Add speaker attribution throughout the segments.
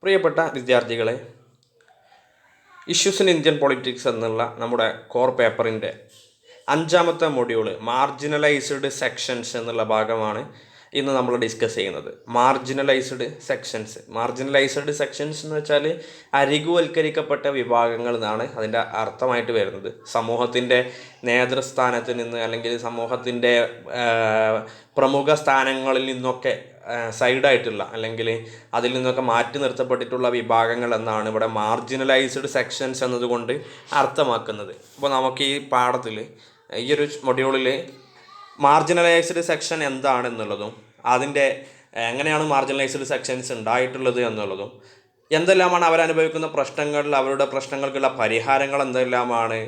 Speaker 1: പ്രിയപ്പെട്ട വിദ്യാർത്ഥികളെ, issues in Indian politics എന്നുള്ള നമ്മുടെ കോർ പേപ്പറിൻ്റെ 5ാമത്തെ മൊഡ്യൂള് മാർജിനലൈസ്ഡ് സെക്ഷൻസ് എന്നുള്ള ഭാഗമാണ് ഇന്ന് നമ്മൾ ഡിസ്കസ് ചെയ്യുന്നത്. മാർജിനലൈസ്ഡ് സെക്ഷൻസ് എന്ന് വെച്ചാൽ അരികുവൽക്കരിക്കപ്പെട്ട വിഭാഗങ്ങൾ എന്നാണ് അതിൻ്റെ അർത്ഥമായിട്ട് വരുന്നത്. സമൂഹത്തിൻ്റെ നേതൃസ്ഥാനത്ത് നിന്ന് അല്ലെങ്കിൽ സമൂഹത്തിൻ്റെ പ്രമുഖ സ്ഥാനങ്ങളിൽ നിന്നൊക്കെ സൈഡായിട്ടുള്ള അല്ലെങ്കിൽ അതിൽ നിന്നൊക്കെ മാറ്റി നിർത്തപ്പെട്ടിട്ടുള്ള വിഭാഗങ്ങൾ എന്നാണ് ഇവിടെ മാർജിനലൈസ്ഡ് സെക്ഷൻസ് എന്നതുകൊണ്ട് അർത്ഥമാക്കുന്നത്. അപ്പോൾ നമുക്ക് ഈ പാഠത്തിൽ ഈ ഒരു മൊഡ്യൂളിൽ മാർജിനലൈസ്ഡ് സെക്ഷൻ എന്താണെന്നുള്ളതും അതിൻ്റെ എങ്ങനെയാണ് മാർജിനലൈസ്ഡ് സെക്ഷൻസ് ഉണ്ടായിട്ടുള്ളത് എന്നുള്ളതും എന്തെല്ലാമാണ് അവരനുഭവിക്കുന്ന പ്രശ്നങ്ങൾ, അവരുടെ പ്രശ്നങ്ങൾക്കുള്ള പരിഹാരങ്ങൾ എന്തെല്ലാമാണ്,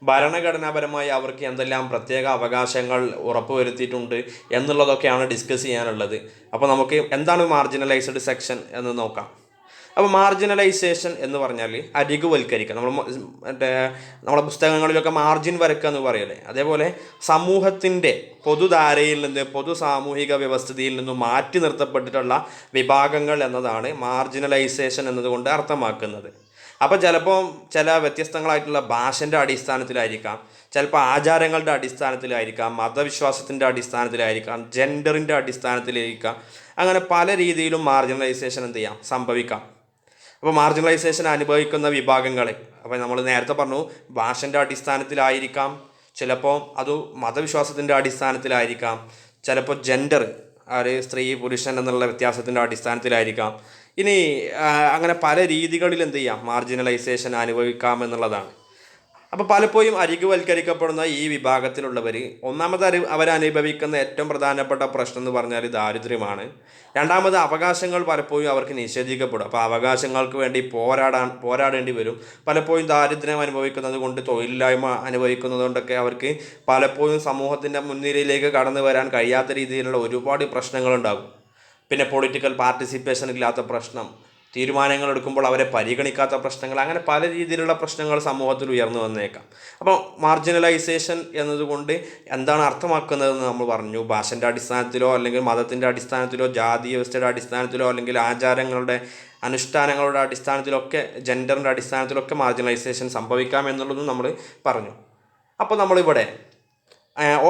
Speaker 1: ഭരണഘടനാപരമായി അവർക്ക് എന്തെല്ലാം പ്രത്യേക അവകാശങ്ങൾ ഉറപ്പുവരുത്തിയിട്ടുണ്ട് എന്നുള്ളതൊക്കെയാണ് ഡിസ്കസ് ചെയ്യാനുള്ളത്. അപ്പോൾ നമുക്ക് എന്താണ് മാർജിനലൈസ്ഡ് സെക്ഷൻ എന്ന് നോക്കാം. അപ്പോൾ മാർജിനലൈസേഷൻ എന്ന് പറഞ്ഞാൽ അരികുവൽക്കരിക്കുക. നമ്മളെ പുസ്തകങ്ങളിലൊക്കെ മാർജിൻ വരക്കുക എന്ന് പറയല്ലേ, അതേപോലെ സമൂഹത്തിൻ്റെ പൊതുധാരയിൽ നിന്ന് പൊതു സാമൂഹിക വ്യവസ്ഥിതിയിൽ നിന്നും മാറ്റി നിർത്തപ്പെട്ടിട്ടുള്ള വിഭാഗങ്ങൾ എന്നതാണ് മാർജിനലൈസേഷൻ എന്നതുകൊണ്ട് അർത്ഥമാക്കുന്നത്. അപ്പോൾ ചിലപ്പോൾ ചില വ്യത്യസ്തങ്ങളായിട്ടുള്ള ഭാഷൻ്റെ അടിസ്ഥാനത്തിലായിരിക്കാം, ചിലപ്പോൾ ആചാരങ്ങളുടെ അടിസ്ഥാനത്തിലായിരിക്കാം, മതവിശ്വാസത്തിൻ്റെ അടിസ്ഥാനത്തിലായിരിക്കാം, ജെൻഡറിൻ്റെ അടിസ്ഥാനത്തിലായിരിക്കാം. അങ്ങനെ പല രീതിയിലും മാർജിനലൈസേഷൻ എന്ത് ചെയ്യാം, സംഭവിക്കാം. അപ്പോൾ മാർജിനലൈസേഷൻ അനുഭവിക്കുന്ന വിഭാഗങ്ങളെ അപ്പോൾ നമ്മൾ നേരത്തെ പറഞ്ഞു, ഭാഷൻ്റെ അടിസ്ഥാനത്തിലായിരിക്കാം, ചിലപ്പോൾ അത് മതവിശ്വാസത്തിൻ്റെ അടിസ്ഥാനത്തിലായിരിക്കാം, ചിലപ്പോൾ ജെൻഡർ സ്ത്രീ പുരുഷൻ എന്നുള്ള വ്യത്യാസത്തിൻ്റെ അടിസ്ഥാനത്തിലായിരിക്കാം. ഇനി അങ്ങനെ പല രീതികളിൽ എന്ത് ചെയ്യാം, മാർജിനലൈസേഷൻ അനുഭവിക്കാം എന്നുള്ളതാണ്. അപ്പോൾ പലപ്പോഴും അരികുവൽക്കരിക്കപ്പെടുന്ന ഈ വിഭാഗത്തിലുള്ളവർ ഒന്നാമത് അവരനുഭവിക്കുന്ന ഏറ്റവും പ്രധാനപ്പെട്ട പ്രശ്നം എന്ന് പറഞ്ഞാൽ ദാരിദ്ര്യമാണ്. രണ്ടാമത് അവകാശങ്ങൾ പലപ്പോഴും അവർക്ക് നിഷേധിക്കപ്പെടും. അപ്പോൾ അവകാശങ്ങൾക്ക് വേണ്ടി പോരാടേണ്ടി വരും. പലപ്പോഴും ദാരിദ്ര്യം അനുഭവിക്കുന്നത് കൊണ്ട്, തൊഴിലില്ലായ്മ അനുഭവിക്കുന്നത് കൊണ്ടൊക്കെ അവർക്ക് പലപ്പോഴും സമൂഹത്തിൻ്റെ മുൻനിരയിലേക്ക് കടന്നു വരാൻ കഴിയാത്ത രീതിയിലുള്ള ഒരുപാട് പ്രശ്നങ്ങളുണ്ടാകും. പിന്നെ പൊളിറ്റിക്കൽ പാർട്ടിസിപ്പേഷൻ ഇല്ലാത്ത പ്രശ്നം, തീരുമാനങ്ങൾ എടുക്കുമ്പോൾ അവരെ പരിഗണിക്കാത്ത പ്രശ്നങ്ങൾ, അങ്ങനെ പല രീതിയിലുള്ള പ്രശ്നങ്ങൾ സമൂഹത്തിൽ ഉയർന്നു വന്നേക്കാം. അപ്പോൾ മാർജിനലൈസേഷൻ എന്നതുകൊണ്ട് എന്താണ് അർത്ഥമാക്കുന്നതെന്ന് നമ്മൾ പറഞ്ഞു. ഭാഷൻ്റെ അടിസ്ഥാനത്തിലോ അല്ലെങ്കിൽ മതത്തിൻ്റെ അടിസ്ഥാനത്തിലോ ജാതി വ്യവസ്ഥയുടെ അടിസ്ഥാനത്തിലോ അല്ലെങ്കിൽ ആചാരങ്ങളുടെ അനുഷ്ഠാനങ്ങളുടെ അടിസ്ഥാനത്തിലൊക്കെ ജെൻഡറിൻ്റെ അടിസ്ഥാനത്തിലൊക്കെ മാർജിനലൈസേഷൻ സംഭവിക്കാം എന്നുള്ളതും നമ്മൾ പറഞ്ഞു. അപ്പോൾ നമ്മളിവിടെ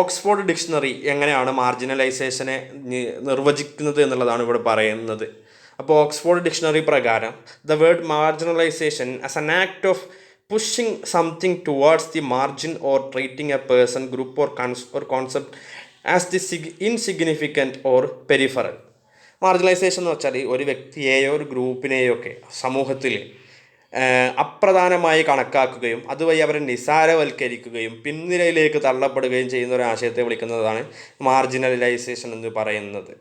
Speaker 1: ഓക്സ്ഫോർഡ് ഡിക്ഷണറി എങ്ങനെയാണ് മാർജിനലൈസേഷനെ നിർവചിക്കുന്നത് എന്നുള്ളതാണ് ഇവിടെ പറയുന്നത്. അപ്പോൾ ഓക്സ്ഫോർഡ് ഡിക്ഷണറി പ്രകാരം the word marginalisation as an act of pushing something towards the margin or treating A person, group or concept as the insignificant or peripheral. Marginalisation എന്ന് വെച്ചാൽ ഒരു വ്യക്തിയെയോ ഒരു ഗ്രൂപ്പിനെയോ ഒക്കെ സമൂഹത്തിൽ അപ്രധാനമായി കണക്കാക്കുകയും അതുവഴി അവരെ നിസാരവൽക്കരിക്കുകയും പിൻനിരയിലേക്ക് തള്ളപ്പെടുകയും ചെയ്യുന്ന ഒരു ആശയത്തെ വിളിക്കുന്നതാണ് മാർജിനലൈസേഷൻ എന്ന് പറയുന്നത്.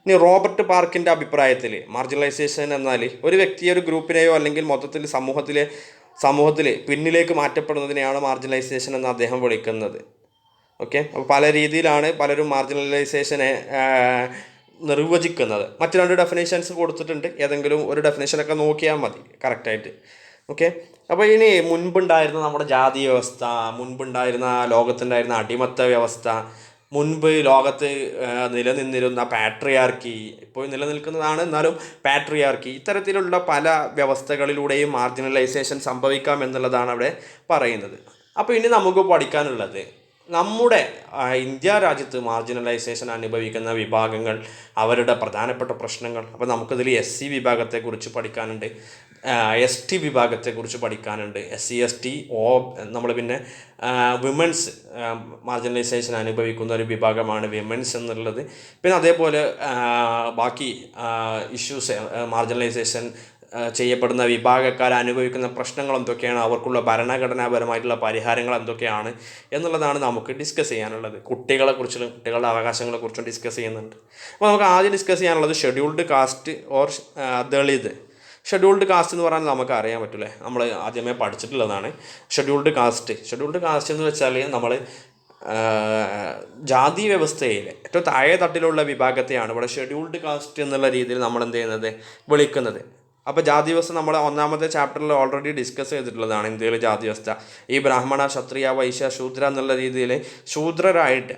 Speaker 1: ഇനി റോബർട്ട് പാർക്കിൻ്റെ അഭിപ്രായത്തിൽ മാർജിനലൈസേഷൻ എന്നാൽ ഒരു വ്യക്തിയെ ഒരു ഗ്രൂപ്പിനെയോ അല്ലെങ്കിൽ മൊത്തത്തിൽ സമൂഹത്തിൽ പിന്നിലേക്ക് മാറ്റപ്പെടുന്നതിനെയാണ് മാർജിനലൈസേഷൻ എന്ന് അദ്ദേഹം വിളിക്കുന്നത്. ഓക്കെ, അപ്പോൾ പല രീതിയിലാണ് പലരും മാർജിനലൈസേഷനെ നിർവചിക്കുന്നത്. മറ്റു 2 ഡെഫിനേഷൻസ് കൊടുത്തിട്ടുണ്ട്, ഏതെങ്കിലും ഒരു ഡെഫിനേഷനൊക്കെ നോക്കിയാൽ മതി കറക്റ്റായിട്ട്. ഓക്കെ, അപ്പോൾ ഇനി മുൻപുണ്ടായിരുന്ന നമ്മുടെ ജാതി വ്യവസ്ഥ, മുൻപുണ്ടായിരുന്ന ലോകത്തുണ്ടായിരുന്ന അടിമത്ത വ്യവസ്ഥ, മുൻപ് ലോകത്ത് നിലനിന്നിരുന്ന പാട്രിയാർക്കി, ഇപ്പോൾ നിലനിൽക്കുന്നതാണ് എന്നാലും പാട്രിയാർക്കി, ഇത്തരത്തിലുള്ള പല വ്യവസ്ഥകളിലൂടെയും മാർജിനലൈസേഷൻ സംഭവിക്കാം എന്നുള്ളതാണ് അവിടെ പറയുന്നത്. അപ്പോൾ ഇനി നമുക്ക് പഠിക്കാനുള്ളത് നമ്മുടെ ഇന്ത്യ രാജ്യത്ത് മാർജിനലൈസേഷൻ അനുഭവിക്കുന്ന വിഭാഗങ്ങൾ, അവരുടെ പ്രധാനപ്പെട്ട പ്രശ്നങ്ങൾ. അപ്പോൾ നമുക്കിതിൽ SC വിഭാഗത്തെക്കുറിച്ച് പഠിക്കാനുണ്ട്, ST വിഭാഗത്തെക്കുറിച്ച് പഠിക്കാനുണ്ട്, SC ST നമ്മൾ പിന്നെ വിമൻസ് മാർജിനലൈസേഷൻ അനുഭവിക്കുന്ന ഒരു വിഭാഗമാണ് വിമൻസ് എന്നുള്ളത്. പിന്നെ അതേപോലെ ബാക്കി ഇഷ്യൂസ് മാർജിനലൈസേഷൻ ചെയ്യപ്പെടുന്ന വിഭാഗക്കാർ അനുഭവിക്കുന്ന പ്രശ്നങ്ങൾ എന്തൊക്കെയാണ്, അവർക്കുള്ള ഭരണഘടനാപരമായിട്ടുള്ള പരിഹാരങ്ങൾ എന്തൊക്കെയാണ് എന്നുള്ളതാണ് നമുക്ക് ഡിസ്കസ് ചെയ്യാനുള്ളത്. കുട്ടികളുടെ അവകാശങ്ങളെക്കുറിച്ചും ഡിസ്കസ് ചെയ്യുന്നുണ്ട്. അപ്പോൾ നമുക്ക് ആദ്യം ഡിസ്കസ് ചെയ്യാനുള്ളത് scheduled caste or Dalit. Scheduled caste എന്ന് പറഞ്ഞാൽ നമുക്ക് അറിയാൻ പറ്റില്ലേ, നമ്മൾ ആദ്യമേ പഠിച്ചിട്ടുള്ളതാണ്. ഷെഡ്യൂൾഡ് കാസ്റ്റ് എന്ന് വെച്ചാൽ നമ്മൾ ജാതി വ്യവസ്ഥയിൽ ഏറ്റവും താഴെ തട്ടിലുള്ള വിഭാഗത്തെയാണ് ഇവിടെ ഷെഡ്യൂൾഡ് കാസ്റ്റ് എന്നുള്ള രീതിയിൽ നമ്മൾ എന്ത് ചെയ്യുന്നത്, വിളിക്കുന്നത്. അപ്പോൾ ജാതി വ്യവസ്ഥ നമ്മൾ ഒന്നാമത്തെ ചാപ്റ്ററിൽ ഓൾറെഡി ഡിസ്കസ് ചെയ്തിട്ടുള്ളതാണ്. ഇന്ത്യയിലെ ജാതി വ്യവസ്ഥ ഈ ബ്രാഹ്മണ, ക്ഷത്രിയ, വൈശ്യ, ശൂദ്ര എന്നുള്ള രീതിയിൽ ശൂദ്രരായിട്ട്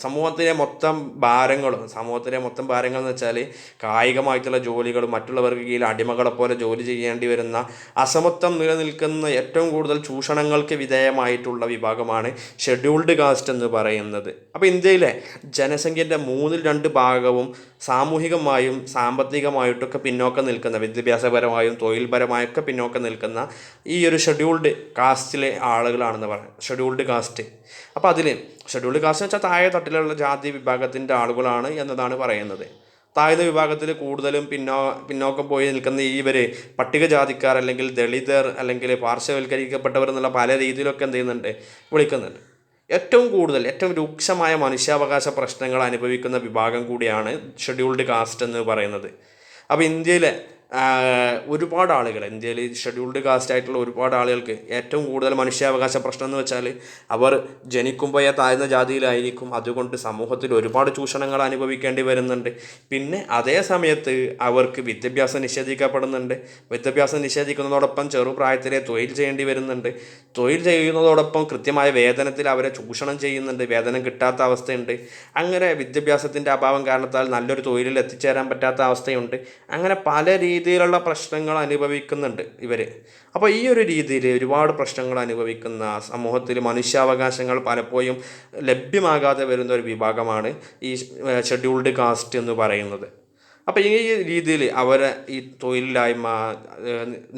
Speaker 1: സമൂഹത്തിലെ മൊത്തം ഭാരങ്ങൾ എന്ന് വെച്ചാൽ കായികമായിട്ടുള്ള ജോലികളും മറ്റുള്ളവർക്ക് കീഴിൽ അടിമകളെ പോലെ ജോലി ചെയ്യേണ്ടി വരുന്ന അസമത്വം നിലനിൽക്കുന്ന ഏറ്റവും കൂടുതൽ ചൂഷണങ്ങൾക്ക് വിധേയമായിട്ടുള്ള വിഭാഗമാണ് ഷെഡ്യൂൾഡ് കാസ്റ്റ് എന്ന് പറയുന്നത്. അപ്പോൾ ഇന്ത്യയിലെ ജനസംഖ്യൻ്റെ 2/3 സാമൂഹികമായും സാമ്പത്തികമായിട്ടൊക്കെ പിന്നോക്കം നിൽക്കുന്ന, വിദ്യാഭ്യാസപരമായും തൊഴിൽപരമായൊക്കെ പിന്നോക്കം നിൽക്കുന്ന ഈ ഒരു ഷെഡ്യൂൾഡ് കാസ്റ്റിലെ ആളുകളാണെന്ന് പറയുന്നത്, ഷെഡ്യൂൾഡ് കാസ്റ്റ്. അപ്പോൾ അതിൽ ഷെഡ്യൂൾഡ് കാസ്റ്റ് എന്ന് വെച്ചാൽ താഴെ തട്ടിലുള്ള ജാതി വിഭാഗത്തിൻ്റെ ആളുകളാണ് എന്നതാണ് പറയുന്നത്. താഴ്ന്ന വിഭാഗത്തിൽ കൂടുതലും പിന്നോക്കം പോയി നിൽക്കുന്ന ഇവർ പട്ടികജാതിക്കാർ അല്ലെങ്കിൽ ദളിതർ അല്ലെങ്കിൽ പാർശ്വവൽക്കരിക്കപ്പെട്ടവർ എന്നുള്ള പല രീതിയിലൊക്കെ എന്ത് ചെയ്യുന്നുണ്ട്, വിളിക്കുന്നുണ്ട്. ഏറ്റവും രൂക്ഷമായ മനുഷ്യാവകാശ പ്രശ്നങ്ങൾ അനുഭവിക്കുന്ന വിഭാഗം കൂടിയാണ് ഷെഡ്യൂൾഡ് കാസ്റ്റ് എന്ന് പറയുന്നത്. അപ്പോൾ ഇന്ത്യയിലെ ഒരുപാട് ആളുകൾ, ഇന്ത്യയിൽ ഷെഡ്യൂൾഡ് കാസ്റ്റ് ആയിട്ടുള്ള ഒരുപാട് ആളുകൾക്ക് ഏറ്റവും കൂടുതൽ മനുഷ്യാവകാശ പ്രശ്നം എന്ന് വെച്ചാൽ അവർ ജനിക്കുമ്പോഴേ താഴ്ന്ന ജാതിയിലായിരിക്കും. അതുകൊണ്ട് സമൂഹത്തിൽ ഒരുപാട് ചൂഷണങ്ങൾ അനുഭവിക്കേണ്ടി വരുന്നുണ്ട്. പിന്നെ അതേ സമയത്ത് അവർക്ക് വിദ്യാഭ്യാസം നിഷേധിക്കപ്പെടുന്നുണ്ട്. വിദ്യാഭ്യാസം നിഷേധിക്കുന്നതോടൊപ്പം ചെറുപ്രായത്തിലെ തൊഴിൽ ചെയ്യേണ്ടി വരുന്നുണ്ട്. തൊഴിൽ ചെയ്യുന്നതോടൊപ്പം കൃത്യമായ വേതനത്തിൽ അവരെ ചൂഷണം ചെയ്യുന്നുണ്ട്. വേതനം കിട്ടാത്ത അവസ്ഥയുണ്ട്. അങ്ങനെ വിദ്യാഭ്യാസത്തിൻ്റെ അഭാവം കാരണത്താൽ നല്ലൊരു തൊഴിലിൽ എത്തിച്ചേരാൻ പറ്റാത്ത അവസ്ഥയുണ്ട്. അങ്ങനെ പല രീതിയിലുള്ള പ്രശ്നങ്ങൾ അനുഭവിക്കുന്നുണ്ട് ഇവർ. അപ്പോൾ ഈ ഒരു രീതിയിൽ ഒരുപാട് പ്രശ്നങ്ങൾ അനുഭവിക്കുന്ന സമൂഹത്തിൽ മനുഷ്യാവകാശങ്ങൾ പലപ്പോഴും ലഭ്യമാകാതെ വരുന്ന ഒരു വിഭാഗമാണ് ഈ ഷെഡ്യൂൾഡ് കാസ്റ്റ് എന്ന് പറയുന്നത്. അപ്പോൾ ഈ രീതിയിൽ അവരെ ഈ തൊഴിലില്ലായ്മ,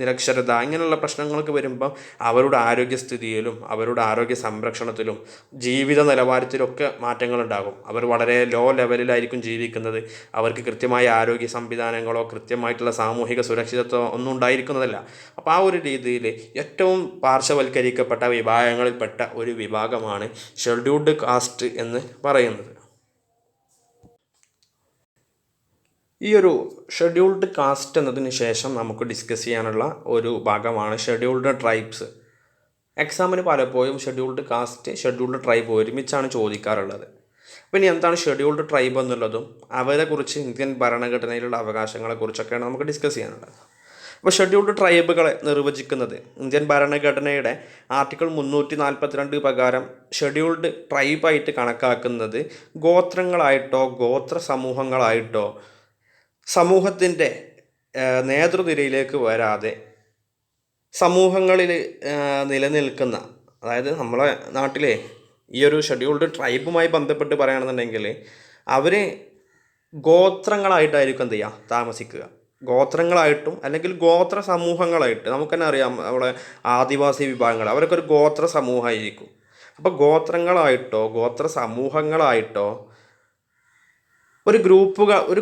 Speaker 1: നിരക്ഷരത ഇങ്ങനെയുള്ള പ്രശ്നങ്ങൾക്ക് വരുമ്പം അവരുടെ ആരോഗ്യസ്ഥിതിയിലും അവരുടെ ആരോഗ്യ സംരക്ഷണത്തിലും ജീവിത നിലവാരത്തിലൊക്കെ മാറ്റങ്ങളുണ്ടാകും. അവർ വളരെ ലോ ലെവലിലായിരിക്കും ജീവിക്കുന്നത്. അവർക്ക് കൃത്യമായ ആരോഗ്യ സംവിധാനങ്ങളോ കൃത്യമായിട്ടുള്ള സാമൂഹിക സുരക്ഷിതത്വം ഒന്നും ഉണ്ടായിരിക്കുന്നതല്ല. അപ്പോൾ ആ ഒരു രീതിയിൽ ഏറ്റവും പാർശ്വവൽക്കരിക്കപ്പെട്ട വിഭാഗങ്ങളിൽപ്പെട്ട ഒരു വിഭാഗമാണ് ഷെഡ്യൂൾഡ് കാസ്റ്റ് എന്ന് പറയുന്നത്. ഈ ഒരു ഷെഡ്യൂൾഡ് കാസ്റ്റ് എന്നതിന് ശേഷം നമുക്ക് ഡിസ്കസ് ചെയ്യാനുള്ള ഒരു ഭാഗമാണ് ഷെഡ്യൂൾഡ് ട്രൈബ്സ്. എക്സാമിന് പലപ്പോഴും ഷെഡ്യൂൾഡ് കാസ്റ്റ്, ഷെഡ്യൂൾഡ് ട്രൈബ് ഒരുമിച്ചാണ് ചോദിക്കാറുള്ളത്. പിന്നെ എന്താണ് ഷെഡ്യൂൾഡ് ട്രൈബ് എന്നുള്ളതും അവരെക്കുറിച്ച് ഇന്ത്യൻ ഭരണഘടനയിലുള്ള അവകാശങ്ങളെക്കുറിച്ചൊക്കെയാണ് നമുക്ക് ഡിസ്കസ് ചെയ്യാനുള്ളത്. അപ്പോൾ ഷെഡ്യൂൾഡ് ട്രൈബുകളെ നിർവചിക്കുന്നത് ഇന്ത്യൻ ഭരണഘടനയുടെ ആർട്ടിക്കിൾ 342 പ്രകാരം ഷെഡ്യൂൾഡ് ട്രൈബായിട്ട് കണക്കാക്കുന്നത് ഗോത്രങ്ങളായിട്ടോ ഗോത്ര സമൂഹങ്ങളായിട്ടോ സമൂഹത്തിൻ്റെ നേതൃനിരയിലേക്ക് വരാതെ സമൂഹങ്ങളിൽ നിലനിൽക്കുന്ന, അതായത് നമ്മളെ നാട്ടിലെ ഈ ഒരു ഷെഡ്യൂൾഡ് ട്രൈബുമായി ബന്ധപ്പെട്ട് പറയുകയാണെന്നുണ്ടെങ്കിൽ അവർ ഗോത്രങ്ങളായിട്ടായിരിക്കും എന്ത് ചെയ്യുക, താമസിക്കുക. ഗോത്രങ്ങളായിട്ടും അല്ലെങ്കിൽ ഗോത്ര സമൂഹങ്ങളായിട്ട്, നമുക്ക് തന്നെ അറിയാം നമ്മളെ ആദിവാസി വിഭാഗങ്ങൾ, അവരൊക്കെ ഒരു ഗോത്ര സമൂഹമായിരിക്കും. അപ്പോൾ ഗോത്രങ്ങളായിട്ടോ ഗോത്ര സമൂഹങ്ങളായിട്ടോ ഒരു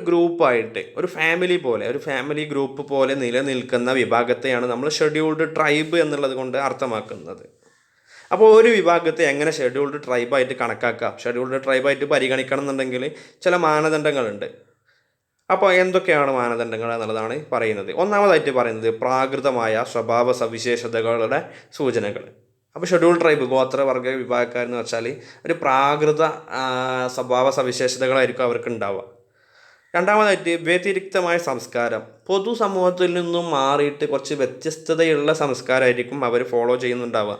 Speaker 1: ഗ്രൂപ്പായിട്ട് ഒരു ഫാമിലി ഗ്രൂപ്പ് പോലെ നിലനിൽക്കുന്ന വിഭാഗത്തെയാണ് നമ്മൾ ഷെഡ്യൂൾഡ് ട്രൈബ് എന്നുള്ളത് കൊണ്ട് അർത്ഥമാക്കുന്നത്. അപ്പോൾ ഒരു വിഭാഗത്തെ എങ്ങനെ ഷെഡ്യൂൾഡ് ട്രൈബായിട്ട് കണക്കാക്കാം, ഷെഡ്യൂൾഡ് ട്രൈബായിട്ട് പരിഗണിക്കണം എന്നുണ്ടെങ്കിൽ ചില മാനദണ്ഡങ്ങളുണ്ട്. അപ്പോൾ എന്തൊക്കെയാണ് മാനദണ്ഡങ്ങൾ എന്നുള്ളതാണ് പറയുന്നത്. ഒന്നാമതായിട്ട് പറയുന്നത് പ്രാകൃതമായ സ്വഭാവ സവിശേഷതകളുടെ സൂചനകൾ. അപ്പോൾ ഷെഡ്യൂൾ ട്രൈബ് ഗോത്രവർഗ വിഭാഗക്കാരെന്ന് വെച്ചാൽ ഒരു പ്രാകൃത സ്വഭാവ സവിശേഷതകളായിരിക്കും അവർക്ക് ഉണ്ടാവുക. രണ്ടാമതായിട്ട് വ്യതിരിക്തമായ സംസ്കാരം, പൊതുസമൂഹത്തിൽ നിന്നും മാറിയിട്ട് കുറച്ച് വ്യത്യസ്തതയുള്ള സംസ്കാരമായിരിക്കും അവർ ഫോളോ ചെയ്യുന്നുണ്ടാവുക.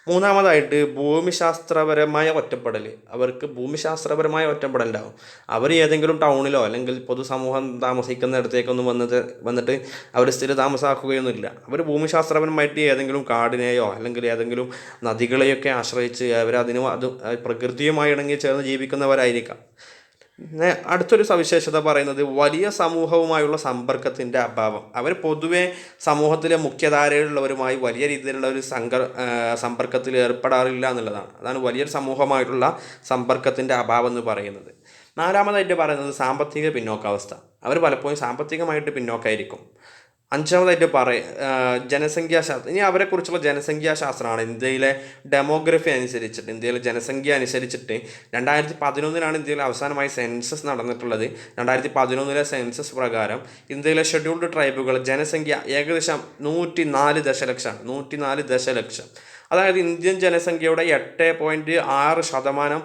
Speaker 1: മൂന്നാമതായിട്ട് ഭൂമിശാസ്ത്രപരമായ ഒറ്റപ്പെടൽ, അവർക്ക് ഭൂമിശാസ്ത്രപരമായ ഒറ്റപ്പെടലുണ്ടാവും. അവർ ഏതെങ്കിലും ടൗണിലോ അല്ലെങ്കിൽ പൊതുസമൂഹം താമസിക്കുന്നിടത്തേക്കൊന്നും വന്നിട്ട് അവർ സ്ഥിര താമസമാക്കുകയൊന്നുമില്ല. അവർ ഭൂമിശാസ്ത്രപരമായിട്ട് ഏതെങ്കിലും കാടിനെയോ അല്ലെങ്കിൽ ഏതെങ്കിലും നദികളെയൊക്കെ ആശ്രയിച്ച് അത് പ്രകൃതിയുമായി ഇണങ്ങി ചേർന്ന് ജീവിക്കുന്നവരായിരിക്കാം. അടുത്തൊരു സവിശേഷത പറയുന്നത് വലിയ സമൂഹവുമായുള്ള സമ്പർക്കത്തിൻ്റെ അഭാവം. അവർ പൊതുവെ സമൂഹത്തിലെ മുഖ്യധാരയിലുള്ളവരുമായി വലിയ രീതിയിലുള്ള ഒരു സമ്പർക്കത്തിൽ ഏർപ്പെടാറില്ല എന്നുള്ളതാണ്. അതാണ് വലിയൊരു സമൂഹമായിട്ടുള്ള സമ്പർക്കത്തിൻ്റെ അഭാവം എന്ന് പറയുന്നത്. നാലാമതായിട്ട് പറയുന്നത് സാമ്പത്തിക പിന്നോക്കാവസ്ഥ. അവർ പലപ്പോഴും സാമ്പത്തികമായിട്ട് പിന്നോക്കമായിരിക്കും. അഞ്ചാമതായിട്ട് ജനസംഖ്യാശാസ്ത്രം. ഇനി അവരെക്കുറിച്ചുള്ള ജനസംഖ്യാശാസ്ത്രമാണ് ഇന്ത്യയിലെ ഡെമോഗ്രഫി അനുസരിച്ചിട്ട്, ഇന്ത്യയിലെ ജനസംഖ്യ അനുസരിച്ചിട്ട് 2011 ഇന്ത്യയിൽ അവസാനമായി സെൻസസ് നടന്നിട്ടുള്ളത്. 2011 സെൻസസ് പ്രകാരം ഇന്ത്യയിലെ ഷെഡ്യൂൾഡ് ട്രൈബുകൾ ജനസംഖ്യ ഏകദേശം 104 ദശലക്ഷമാണ്. 104 ദശലക്ഷം. അതായത് ഇന്ത്യൻ ജനസംഖ്യയുടെ 8.6%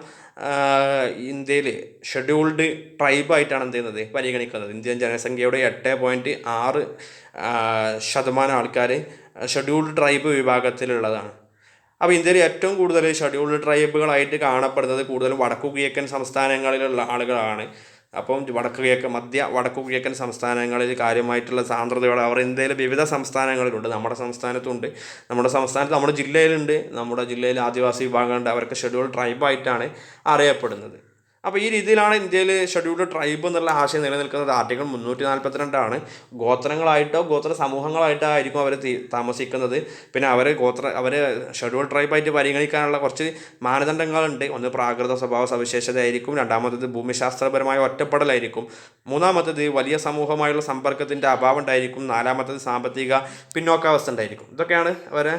Speaker 1: ഇന്ത്യയിൽ ഷെഡ്യൂൾഡ് ട്രൈബായിട്ടാണ് എന്ത് ചെയ്യുന്നത് പരിഗണിക്കുന്നത്. ഇന്ത്യൻ ജനസംഖ്യയുടെ 8.6% ആൾക്കാർ ഷെഡ്യൂൾഡ് ട്രൈബ് വിഭാഗത്തിലുള്ളതാണ്. അപ്പോൾ ഇന്ത്യയിൽ ഏറ്റവും കൂടുതൽ ഷെഡ്യൂൾഡ് ട്രൈബുകളായിട്ട് കാണപ്പെടുന്നത് കൂടുതലും വടക്കു കിഴക്കൻ സംസ്ഥാനങ്ങളിലുള്ള ആളുകളാണ്. അപ്പം വടക്കു കിഴക്കൻ സംസ്ഥാനങ്ങളിൽ കാര്യമായിട്ടുള്ള സാന്ദ്രതയോടെ അവർ ഇന്ത്യയിലെ വിവിധ സംസ്ഥാനങ്ങളിലുണ്ട്. നമ്മുടെ സംസ്ഥാനത്ത് നമ്മുടെ ജില്ലയിലുണ്ട്. നമ്മുടെ ജില്ലയിൽ ആദിവാസി വിഭാഗമുണ്ട്. അവർക്ക് ഷെഡ്യൂൾഡ് ട്രൈബായിട്ടാണ് അറിയപ്പെടുന്നത്. അപ്പോൾ ഈ രീതിയിലാണ് ഇന്ത്യയിൽ ഷെഡ്യൂൾഡ് ട്രൈബ് എന്നുള്ള ആശയം നിലനിൽക്കുന്നത്. ആർട്ടിക്കിൾ 342 ഗോത്രങ്ങളായിട്ടോ ഗോത്ര സമൂഹങ്ങളായിട്ടോ ആയിരിക്കും അവർ താമസിക്കുന്നത്. പിന്നെ അവർ ഷെഡ്യൂൾഡ് ട്രൈബായിട്ട് പരിഗണിക്കാനുള്ള കുറച്ച് മാനദണ്ഡങ്ങളുണ്ട്. ഒന്ന് പ്രാകൃത സ്വഭാവ സവിശേഷതയായിരിക്കും, രണ്ടാമത്തേത് ഭൂമിശാസ്ത്രപരമായ ഒറ്റപ്പെടലായിരിക്കും, മൂന്നാമത്തേത് വലിയ സമൂഹമായുള്ള സമ്പർക്കത്തിൻ്റെ അഭാവം ഉണ്ടായിരിക്കും, നാലാമത്തേത് സാമ്പത്തിക പിന്നോക്കാവസ്ഥ ഉണ്ടായിരിക്കും. ഇതൊക്കെയാണ് അവരെ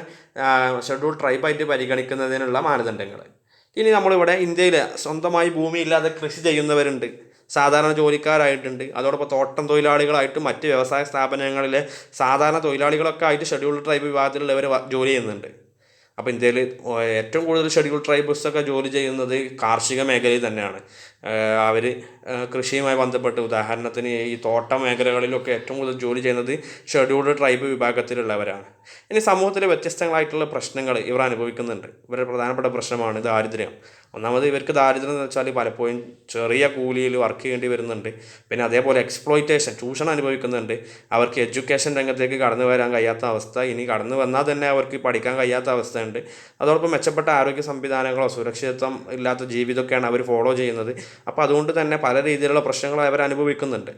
Speaker 1: ഷെഡ്യൂൾഡ് ട്രൈബായിട്ട് പരിഗണിക്കുന്നതിനുള്ള മാനദണ്ഡങ്ങൾ. ഇനി നമ്മളിവിടെ ഇന്ത്യയിൽ സ്വന്തമായി ഭൂമിയില്ലാതെ കൃഷി ചെയ്യുന്നവരുണ്ട്, സാധാരണ ജോലിക്കാരായിട്ടുണ്ട്, അതോടൊപ്പം തോട്ടം തൊഴിലാളികളായിട്ടും മറ്റ് വ്യവസായ സ്ഥാപനങ്ങളിലെ സാധാരണ തൊഴിലാളികളൊക്കെ ആയിട്ട് ഷെഡ്യൂൾഡ് ട്രൈബ് വിഭാഗത്തിലുള്ളവർ ജോലി ചെയ്യുന്നുണ്ട്. അപ്പോൾ ഇന്ത്യയിൽ ഏറ്റവും കൂടുതൽ ഷെഡ്യൂൾഡ് ട്രൈബ്സൊക്കെ ജോലി ചെയ്യുന്നത് കാർഷിക മേഖലയിൽ തന്നെയാണ്. അവർ കൃഷിയുമായി ബന്ധപ്പെട്ട് ഉദാഹരണത്തിന് ഈ തോട്ട മേഖലകളിലൊക്കെ ഏറ്റവും കൂടുതൽ ജോലി ചെയ്യുന്നത് ഷെഡ്യൂൾഡ് ട്രൈബ് വിഭാഗത്തിലുള്ളവരാണ്. ഇനി സമൂഹത്തിലെ വ്യത്യസ്തങ്ങളായിട്ടുള്ള പ്രശ്നങ്ങൾ ഇവർ അനുഭവിക്കുന്നുണ്ട്. ഇവരുടെ പ്രധാനപ്പെട്ട പ്രശ്നമാണ് ദാരിദ്ര്യം. ഒന്നാമത് ഇവർക്ക് ദാരിദ്ര്യം എന്ന് വെച്ചാൽ പലപ്പോഴും ചെറിയ കൂലിയിൽ വർക്ക് ചെയ്യേണ്ടി വരുന്നുണ്ട്. പിന്നെ അതേപോലെ എക്സ്പ്ലോയിറ്റേഷൻ, ചൂഷണം അനുഭവിക്കുന്നുണ്ട്. അവർക്ക് എഡ്യൂക്കേഷൻ രംഗത്തേക്ക് കടന്നു വരാൻ കഴിയാത്ത അവസ്ഥ, ഇനി കടന്നു വന്നാൽ തന്നെ അവർക്ക് പഠിക്കാൻ കഴിയാത്ത അവസ്ഥയുണ്ട്. അതോടൊപ്പം മെച്ചപ്പെട്ട ആരോഗ്യ സംവിധാനങ്ങളോ സുരക്ഷിതത്വം ഇല്ലാത്ത ജീവിതമൊക്കെയാണ് അവർ ഫോളോ ചെയ്യുന്നത്. അപ്പോൾ അതുകൊണ്ട് തന്നെ പല രീതിയിലുള്ള പ്രശ്നങ്ങൾ അവർ അനുഭവിക്കുന്നുണ്ട്.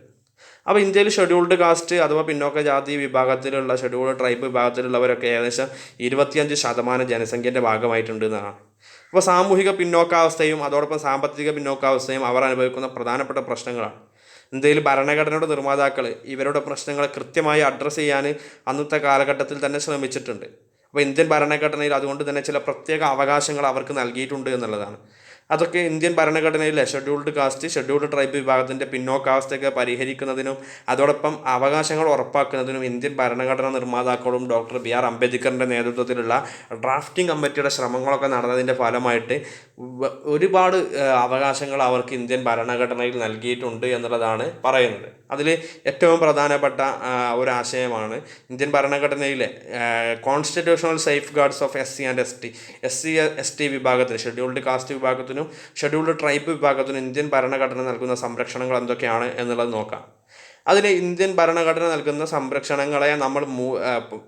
Speaker 1: അപ്പോൾ ഇന്ത്യയിൽ ഷെഡ്യൂൾഡ് കാസ്റ്റ് അഥവാ പിന്നോക്ക ജാതി വിഭാഗത്തിലുള്ള ഷെഡ്യൂൾഡ് ട്രൈബ് വിഭാഗത്തിലുള്ളവരൊക്കെ ഏകദേശം 25% ജനസംഖ്യൻ്റെ ഭാഗമായിട്ടുണ്ട് എന്നാണ്. അപ്പോൾ സാമൂഹിക പിന്നോക്കാവസ്ഥയും അതോടൊപ്പം സാമ്പത്തിക പിന്നോക്കാവസ്ഥയും അവർ അനുഭവിക്കുന്ന പ്രധാനപ്പെട്ട പ്രശ്നങ്ങളാണ്. ഇന്ത്യയിൽ ഭരണഘടനയുടെ നിർമ്മാതാക്കൾ ഇവരുടെ പ്രശ്നങ്ങൾ കൃത്യമായി അഡ്രസ്സ് ചെയ്യാൻ അന്നത്തെ കാലഘട്ടത്തിൽ തന്നെ ശ്രമിച്ചിട്ടുണ്ട്. അപ്പോൾ ഇന്ത്യൻ ഭരണഘടനയിൽ അതുകൊണ്ട് തന്നെ ചില പ്രത്യേക അവകാശങ്ങൾ അവർക്ക് നൽകിയിട്ടുണ്ട് എന്നുള്ളതാണ്. അതൊക്കെ ഇന്ത്യൻ ഭരണഘടനയിലെ ഷെഡ്യൂൾഡ് കാസ്റ്റ്, ഷെഡ്യൂൾഡ് ട്രൈബ് വിഭാഗത്തിൻ്റെ പിന്നോക്കാവസ്ഥയൊക്കെ പരിഹരിക്കുന്നതിനും അതോടൊപ്പം അവകാശങ്ങൾ ഉറപ്പാക്കുന്നതിനും ഇന്ത്യൻ ഭരണഘടനാ നിർമ്മാതാക്കളും ഡോക്ടർ BR അംബേദ്കറിൻ്റെ നേതൃത്വത്തിലുള്ള ഡ്രാഫ്റ്റിംഗ് കമ്മിറ്റിയുടെ ശ്രമങ്ങളൊക്കെ നടന്നതിൻ്റെ ഫലമായിട്ട് ഒരുപാട് അവകാശങ്ങൾ അവർക്ക് ഇന്ത്യൻ ഭരണഘടനയിൽ നൽകിയിട്ടുണ്ട് എന്നുള്ളതാണ് പറയുന്നത്. അതിൽ ഏറ്റവും പ്രധാനപ്പെട്ട ഒരാശയമാണ് ഇന്ത്യൻ ഭരണഘടനയിലെ constitutional safeguards of SC വിഭാഗത്തിന്, ഷെഡ്യൂൾഡ് കാസ്റ്റ് വിഭാഗത്തിനും ഷെഡ്യൂൾഡ് ട്രൈബ് വിഭാഗത്തിനും ഇന്ത്യൻ ഭരണഘടന നൽകുന്ന സംരക്ഷണങ്ങൾ എന്തൊക്കെയാണ് എന്നുള്ളത് നോക്കാം. അതിൽ ഇന്ത്യൻ ഭരണഘടന നൽകുന്ന സംരക്ഷണങ്ങളെ നമ്മൾ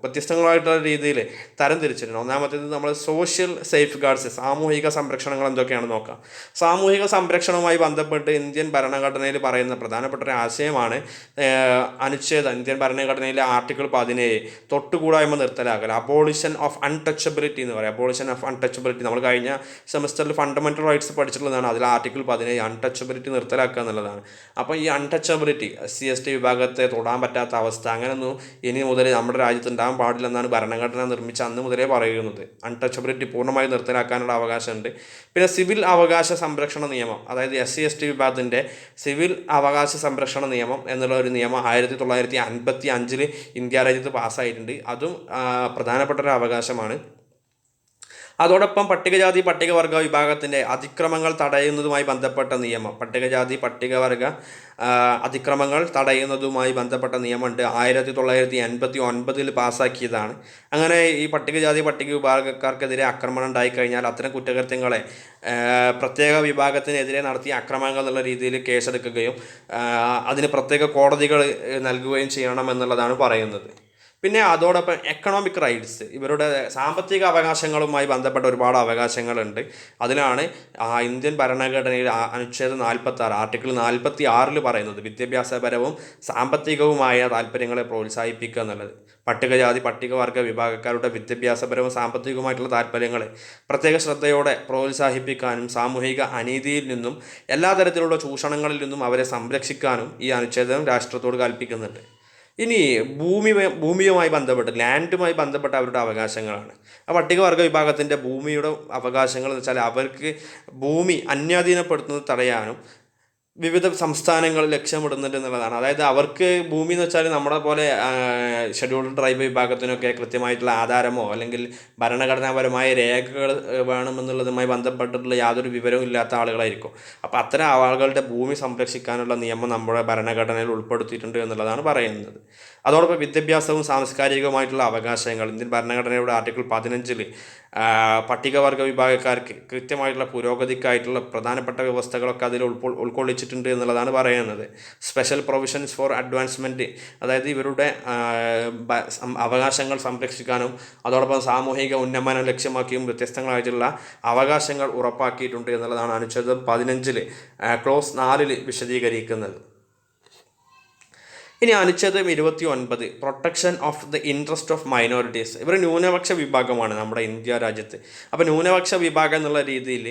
Speaker 1: വ്യത്യസ്തങ്ങളായിട്ടുള്ള രീതിയിൽ തരംതിരിച്ചിട്ടുണ്ട്. ഒന്നാമത്തേത് നമ്മൾ സോഷ്യൽ സേഫ് ഗാർഡ്സ്, സാമൂഹിക സംരക്ഷണങ്ങൾ എന്തൊക്കെയാണെന്ന് നോക്കാം. സാമൂഹിക സംരക്ഷണവുമായി ബന്ധപ്പെട്ട് ഇന്ത്യൻ ഭരണഘടനയിൽ പറയുന്ന പ്രധാനപ്പെട്ട ഒരു ആശയമാണ് അനുച്ഛേദം. ഇന്ത്യൻ ഭരണഘടനയിലെ ആർട്ടിക്കിൾ 17 തൊട്ടുകൂടായ്മ നിർത്തലാക്കൽ, അബോളിഷൻ ഓഫ് അൺടച്ചബിലിറ്റി എന്ന് പറയും. അബോളിഷൻ ഓഫ് അൺടച്ചബിലിറ്റി നമ്മൾ കഴിഞ്ഞ സെമസ്റ്ററിൽ ഫണ്ടമെൻ്റൽ റൈറ്റ്സ് പഠിച്ചിട്ടുള്ളതാണ്. അതിൽ ആർട്ടിക്കിൾ 17 അൺടച്ചബിലിറ്റി നിർത്തലാക്കുക എന്നുള്ളതാണ്. അപ്പോൾ ഈ അൺടച്ചബിലിറ്റി, SC/ST വിഭാഗത്തെ തൊടാൻ പറ്റാത്ത അവസ്ഥ, അങ്ങനെയൊന്നും ഇനി മുതൽ നമ്മുടെ രാജ്യത്ത് ഉണ്ടാകാൻ പാടില്ലെന്നാണ് ഭരണഘടന നിർമ്മിച്ച അന്ന് മുതലേ പറയുന്നത്. അൺടച്ചബിലിറ്റി പൂർണ്ണമായി നിർത്തലാക്കാനുള്ള അവകാശമുണ്ട്. പിന്നെ സിവിൽ അവകാശ സംരക്ഷണ നിയമം, അതായത് SC/ST വിഭാഗത്തിൻ്റെ സിവിൽ അവകാശ സംരക്ഷണ നിയമം എന്നുള്ള ഒരു നിയമം 1955 ഇന്ത്യ രാജ്യത്ത് പാസ്സായിട്ടുണ്ട്. അതും പ്രധാനപ്പെട്ട ഒരു അവകാശമാണ്. അതോടൊപ്പം പട്ടികജാതി പട്ടികവർഗ വിഭാഗത്തിൻ്റെ അതിക്രമങ്ങൾ തടയുന്നതുമായി ബന്ധപ്പെട്ട നിയമം, പട്ടികജാതി പട്ടികവർഗ അതിക്രമങ്ങൾ തടയുന്നതുമായി ബന്ധപ്പെട്ട നിയമമുണ്ട്. 1989 പാസ്സാക്കിയതാണ്. അങ്ങനെ ഈ പട്ടികജാതി പട്ടിക വിഭാഗക്കാർക്കെതിരെ ആക്രമണം ഉണ്ടായിക്കഴിഞ്ഞാൽ അത്തരം കുറ്റകൃത്യങ്ങളെ പ്രത്യേക വിഭാഗത്തിനെതിരെ നടത്തിയ അക്രമങ്ങൾ എന്നുള്ള രീതിയിൽ കേസെടുക്കുകയും അതിന് പ്രത്യേക കോടതികൾ നൽകുകയും ചെയ്യണം എന്നുള്ളതാണ് പറയുന്നത്. പിന്നെ അതോടൊപ്പം എക്കണോമിക് റൈറ്റ്സ്, ഇവരുടെ സാമ്പത്തിക അവകാശങ്ങളുമായി ബന്ധപ്പെട്ട ഒരുപാട് അവകാശങ്ങളുണ്ട്. അതിലാണ് ഇന്ത്യൻ ഭരണഘടനയിൽ അനുച്ഛേദം 46 ആർട്ടിക്കിൾ 46 പറയുന്നത് വിദ്യാഭ്യാസപരവും സാമ്പത്തികവുമായ താല്പര്യങ്ങളെ പ്രോത്സാഹിപ്പിക്കുക എന്നുള്ളത്. പട്ടികജാതി പട്ടികവർഗ വിഭാഗക്കാരുടെ വിദ്യാഭ്യാസപരവും സാമ്പത്തികവുമായിട്ടുള്ള താല്പര്യങ്ങളെ പ്രത്യേക ശ്രദ്ധയോടെ പ്രോത്സാഹിപ്പിക്കാനും സാമൂഹിക അനീതിയിൽ നിന്നും എല്ലാ തരത്തിലുള്ള ചൂഷണങ്ങളിൽ നിന്നും അവരെ സംരക്ഷിക്കാനും ഈ അനുച്ഛേദം രാഷ്ട്രത്തോട് കൽപ്പിക്കുന്നുണ്ട്. ഇനി ഭൂമിയുമായി ബന്ധപ്പെട്ട്, ലാൻഡുമായി ബന്ധപ്പെട്ട അവരുടെ അവകാശങ്ങളാണ്. ആ പട്ടികവർഗ വിഭാഗത്തിൻ്റെ ഭൂമിയുടെ അവകാശങ്ങൾ എന്ന് വെച്ചാൽ അവർക്ക് ഭൂമി അന്യാധീനപ്പെടുത്തുന്നത് തടയാനും വിവിധ സംസ്ഥാനങ്ങൾ ലക്ഷ്യമിടുന്നുണ്ട് എന്നുള്ളതാണ്. അതായത് അവർക്ക് ഭൂമി എന്ന് വെച്ചാൽ നമ്മുടെ പോലെ ഷെഡ്യൂൾഡ് ട്രൈബ് വിഭാഗത്തിനൊക്കെ കൃത്യമായിട്ടുള്ള ആധാരമോ അല്ലെങ്കിൽ ഭരണഘടനാപരമായ രേഖകൾ വേണമെന്നുള്ളതുമായി ബന്ധപ്പെട്ടിട്ടുള്ള യാതൊരു വിവരവും ഇല്ലാത്ത ആളുകളായിരിക്കും. അപ്പോൾ അത്തരം ആളുകളുടെ ഭൂമി സംരക്ഷിക്കാനുള്ള നിയമം നമ്മുടെ ഭരണഘടനയിൽ ഉൾപ്പെടുത്തിയിട്ടുണ്ട് എന്നുള്ളതാണ് പറയുന്നത്. അതോടൊപ്പം വിദ്യാഭ്യാസവും സാംസ്കാരികവുമായിട്ടുള്ള അവകാശങ്ങൾ ഇന്ത്യൻ ഭരണഘടനയുടെ ആർട്ടിക്കിൾ 15 പട്ടികവർഗ വിഭാഗക്കാർക്ക് കൃത്യമായിട്ടുള്ള പുരോഗതിക്കായിട്ടുള്ള പ്രധാനപ്പെട്ട വ്യവസ്ഥകളൊക്കെ അതിൽ ഉൾക്കൊള്ളിച്ചിട്ടുണ്ട് എന്നുള്ളതാണ് പറയുന്നത്. സ്പെഷ്യൽ പ്രൊവിഷൻസ് ഫോർ അഡ്വാൻസ്മെൻറ്റ്, അതായത് ഇവരുടെ അവകാശങ്ങൾ സംരക്ഷിക്കാനും അതോടൊപ്പം സാമൂഹിക ഉന്നമനം ലക്ഷ്യമാക്കിയും വ്യത്യസ്തങ്ങളായിട്ടുള്ള അവകാശങ്ങൾ ഉറപ്പാക്കിയിട്ടുണ്ട് എന്നുള്ളതാണ് അനുച്ഛേദം 15 ക്ലോസ് 4 വിശദീകരിക്കുന്നത്. ഇനി അനുച്ഛേദം 29 protection of the interest of minorities. ഇവർ ന്യൂനപക്ഷ വിഭാഗമാണ് നമ്മുടെ ഇന്ത്യ രാജ്യത്ത്. അപ്പോൾ ന്യൂനപക്ഷ വിഭാഗം എന്നുള്ള രീതിയിൽ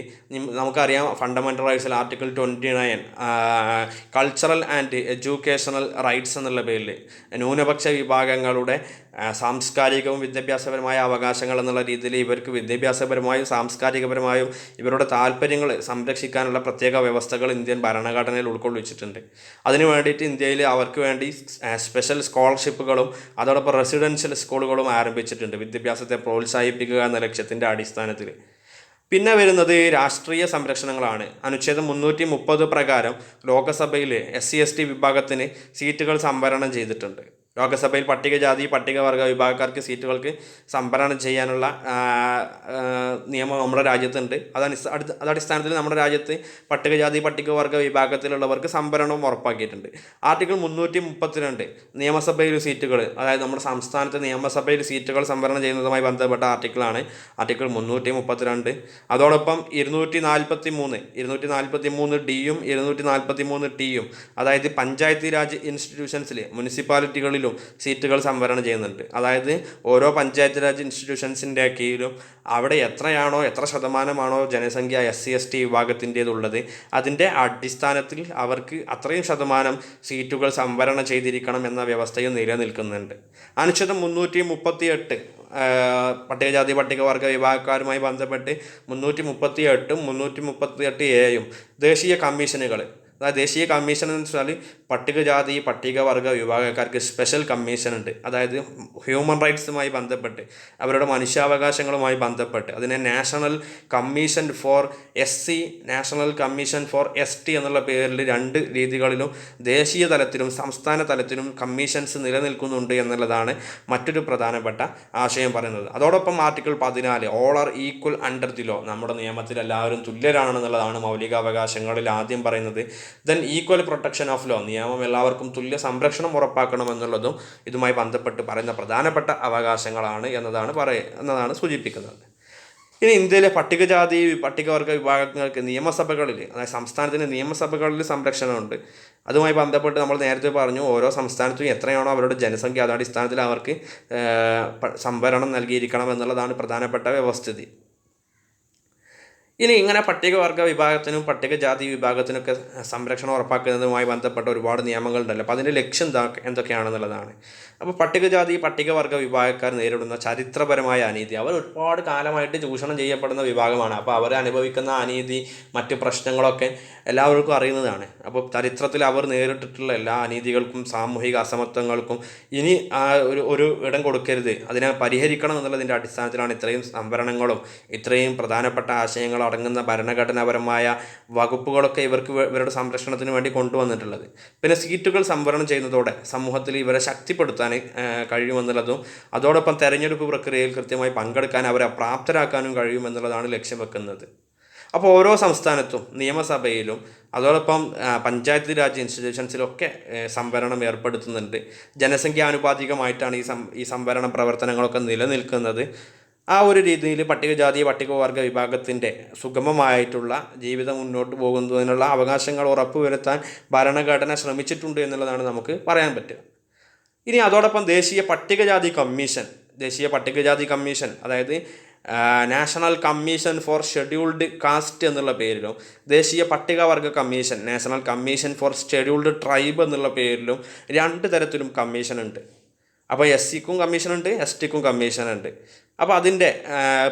Speaker 1: നമുക്കറിയാം ഫണ്ടമെൻ്റൽ റൈറ്റ്സിൽ article 29 cultural and educational rights എന്നുള്ള പേരിൽ ന്യൂനപക്ഷ വിഭാഗങ്ങളുടെ സാംസ്കാരികവും വിദ്യാഭ്യാസപരമായ അവകാശങ്ങൾ എന്നുള്ള രീതിയിൽ ഇവർക്ക് വിദ്യാഭ്യാസപരമായും സാംസ്കാരികപരമായും ഇവരുടെ താല്പര്യങ്ങൾ സംരക്ഷിക്കാനുള്ള പ്രത്യേക വ്യവസ്ഥകൾ ഇന്ത്യൻ ഭരണഘടനയിൽ ഉൾക്കൊള്ളിച്ചിട്ടുണ്ട്. അതിനു വേണ്ടിയിട്ട് ഇന്ത്യയിൽ അവർക്ക് വേണ്ടി സ്പെഷ്യൽ സ്കോളർഷിപ്പുകളും അതോടൊപ്പം റെസിഡൻഷ്യൽ സ്കൂളുകളും ആരംഭിച്ചിട്ടുണ്ട് വിദ്യാഭ്യാസത്തെ പ്രോത്സാഹിപ്പിക്കുക എന്ന ലക്ഷ്യത്തിൻ്റെ അടിസ്ഥാനത്തിൽ. പിന്നെ വരുന്നത് രാഷ്ട്രീയ സംരക്ഷണങ്ങളാണ്. അനുച്ഛേദം 330 പ്രകാരം ലോകസഭയിൽ SC/ST വിഭാഗത്തിന് സീറ്റുകൾ സംവരണം ചെയ്തിട്ടുണ്ട്. ലോകസഭയിൽ പട്ടികജാതി പട്ടികവർഗ വിഭാഗക്കാർക്ക് സീറ്റുകൾക്ക് സംവരണം ചെയ്യാനുള്ള നിയമം നമ്മുടെ രാജ്യത്തുണ്ട്. അതടിസ്ഥാനത്തിൽ നമ്മുടെ രാജ്യത്ത് പട്ടികജാതി പട്ടികവർഗ വിഭാഗത്തിലുള്ളവർക്ക് സംവരണവും ഉറപ്പാക്കിയിട്ടുണ്ട്. ആർട്ടിക്കിൾ 332 നിയമസഭയിൽ സീറ്റുകൾ, അതായത് നമ്മുടെ സംസ്ഥാനത്തെ നിയമസഭയിൽ സീറ്റുകൾ സംവരണം ചെയ്യുന്നതുമായി ബന്ധപ്പെട്ട ആർട്ടിക്കിളാണ് ആർട്ടിക്കിൾ 332. അതോടൊപ്പം 243 ഡിയും 243 ടിയും, അതായത് പഞ്ചായത്തി രാജ് ഇൻസ്റ്റിറ്റ്യൂഷൻസിൽ മുനിസിപ്പാലിറ്റികളിൽ സീറ്റുകൾ സംവരണം ചെയ്യുന്നുണ്ട്. അതായത് ഓരോ പഞ്ചായത്ത് രാജ് ഇൻസ്റ്റിറ്റ്യൂഷൻസിൻ്റെ കീഴിലും അവിടെ എത്ര ശതമാനമാണോ ജനസംഖ്യ SC/ST വിഭാഗത്തിൻ്റേതുള്ളത് അതിൻ്റെ അടിസ്ഥാനത്തിൽ അവർക്ക് അത്രയും ശതമാനം സീറ്റുകൾ സംവരണം ചെയ്തിരിക്കണം എന്ന വ്യവസ്ഥയും നിലനിൽക്കുന്നുണ്ട്. അനുച്ഛേദം 338 പട്ടികജാതി പട്ടികവർഗ വിഭാഗക്കാരുമായി ബന്ധപ്പെട്ട് 338 338A ദേശീയ കമ്മീഷനുകൾ, അതായത് ദേശീയ കമ്മീഷൻ എന്ന് വെച്ചാൽ പട്ടികജാതി പട്ടികവർഗ വിഭാഗക്കാർക്ക് സ്പെഷ്യൽ കമ്മീഷൻ ഉണ്ട്. അതായത് ഹ്യൂമൻ റൈറ്റ്സുമായി ബന്ധപ്പെട്ട് അവരുടെ മനുഷ്യാവകാശങ്ങളുമായി ബന്ധപ്പെട്ട് അതിനെ national commission for SC, national commission for ST എന്നുള്ള പേരിൽ 2 രീതികളിലും ദേശീയ തലത്തിലും സംസ്ഥാന തലത്തിലും കമ്മീഷൻസ് നിലനിൽക്കുന്നുണ്ട് എന്നുള്ളതാണ് മറ്റൊരു പ്രധാനപ്പെട്ട ആശയം പറയുന്നത്. അതോടൊപ്പം article 14 all are equal under the law, നമ്മുടെ നിയമത്തിൽ എല്ലാവരും തുല്യരാണെന്നുള്ളതാണ് മൗലികാവകാശങ്ങളിൽ ആദ്യം പറയുന്നത്. Then equal protection of law, നിയമം എല്ലാവർക്കും തുല്യ സംരക്ഷണം ഉറപ്പാക്കണമെന്നുള്ളതും ഇതുമായി ബന്ധപ്പെട്ട് പറയുന്ന പ്രധാനപ്പെട്ട അവകാശങ്ങളാണ് എന്നതാണ് സൂചിപ്പിക്കുന്നത്. ഇനി ഇന്ത്യയിലെ പട്ടികജാതി പട്ടികവർഗ വിഭാഗങ്ങൾക്ക് നിയമസഭകളിൽ, അതായത് സംസ്ഥാനത്തിൻ്റെ നിയമസഭകളിൽ സംരക്ഷണമുണ്ട്. അതുമായി ബന്ധപ്പെട്ട് നമ്മൾ നേരത്തെ പറഞ്ഞു ഓരോ സംസ്ഥാനത്തും എത്രയാണോ അവരുടെ ജനസംഖ്യ അതടിസ്ഥാനത്തിൽ അവർക്ക് സംവരണം നൽകിയിരിക്കണം എന്നുള്ളതാണ് പ്രധാനപ്പെട്ട വ്യവസ്ഥിതി. ഇനി ഇങ്ങനെ പട്ടികവർഗ വിഭാഗത്തിനും പട്ടികജാതി വിഭാഗത്തിനൊക്കെ സംരക്ഷണം ഉറപ്പാക്കുന്നതുമായി ബന്ധപ്പെട്ട ഒരുപാട് നിയമങ്ങളുണ്ടല്ലോ. അപ്പോൾ അതിൻ്റെ ലക്ഷ്യം എന്തൊക്കെയാണെന്നുള്ളതാണ്. അപ്പോൾ പട്ടികജാതി പട്ടികവർഗ വിഭാഗക്കാർ നേരിടുന്ന ചരിത്രപരമായ അനീതി, അവർ ഒരുപാട് കാലമായിട്ട് ചൂഷണം ചെയ്യപ്പെടുന്ന വിഭാഗമാണ്. അപ്പോൾ അവർ അനുഭവിക്കുന്ന അനീതി മറ്റ് പ്രശ്നങ്ങളൊക്കെ എല്ലാവർക്കും അറിയുന്നതാണ്. അപ്പോൾ ചരിത്രത്തിൽ അവർ നേരിട്ടിട്ടുള്ള എല്ലാ അനീതികൾക്കും സാമൂഹിക അസമത്വങ്ങൾക്കും ഇനി ഒരു ഇടം കൊടുക്കരുത്, അതിനെ പരിഹരിക്കണം എന്നുള്ളതിൻ്റെ അടിസ്ഥാനത്തിലാണ് ഇത്രയും സംവരണങ്ങളും ഇത്രയും പ്രധാനപ്പെട്ട ആശയങ്ങളും അടങ്ങുന്ന ഭരണഘടനാപരമായ വകുപ്പുകളൊക്കെ ഇവരുടെ സംരക്ഷണത്തിന് വേണ്ടി കൊണ്ടുവന്നിട്ടുള്ളത്. പിന്നെ സീറ്റുകൾ സംവരണം ചെയ്യുന്നതോടെ സമൂഹത്തിൽ ഇവരെ ശക്തിപ്പെടുത്താൻ കഴിയുമെന്നുള്ളതും അതോടൊപ്പം തെരഞ്ഞെടുപ്പ് പ്രക്രിയയിൽ കൃത്യമായി പങ്കെടുക്കാൻ അവരെ പ്രാപ്തരാക്കാനും കഴിയുമെന്നുള്ളതാണ് ലക്ഷ്യം വെക്കുന്നത്. അപ്പോൾ ഓരോ സംസ്ഥാനത്തും നിയമസഭയിലും അതോടൊപ്പം പഞ്ചായത്ത് രാജ് ഇൻസ്റ്റിറ്റ്യൂഷൻസിലൊക്കെ സംവരണം ഏർപ്പെടുത്തുന്നുണ്ട്. ജനസംഖ്യാനുപാതികമായിട്ടാണ് ഈ സംവരണ പ്രവർത്തനങ്ങളൊക്കെ നിലനിൽക്കുന്നത്. ആ ഒരു രീതിയിൽ പട്ടികജാതി പട്ടികവർഗ വിഭാഗത്തിൻ്റെ സുഗമമായിട്ടുള്ള ജീവിതം മുന്നോട്ട് പോകുന്നതിനുള്ള അവകാശങ്ങൾ ഉറപ്പുവരുത്താൻ ഭരണഘടന ശ്രമിച്ചിട്ടുണ്ട് എന്നുള്ളതാണ് നമുക്ക് പറയാൻ പറ്റുക. ഇനി അതോടൊപ്പം ദേശീയ പട്ടികജാതി കമ്മീഷൻ അതായത് national commission for scheduled caste എന്നുള്ള പേരിലും ദേശീയ പട്ടികവർഗ commission national commission for scheduled tribe എന്നുള്ള പേരിലും 2 തരത്തിലും കമ്മീഷൻ ഉണ്ട്. അപ്പോൾ SCക്കും കമ്മീഷനുണ്ട്, STക്കും കമ്മീഷനുണ്ട്. അപ്പോൾ അതിൻ്റെ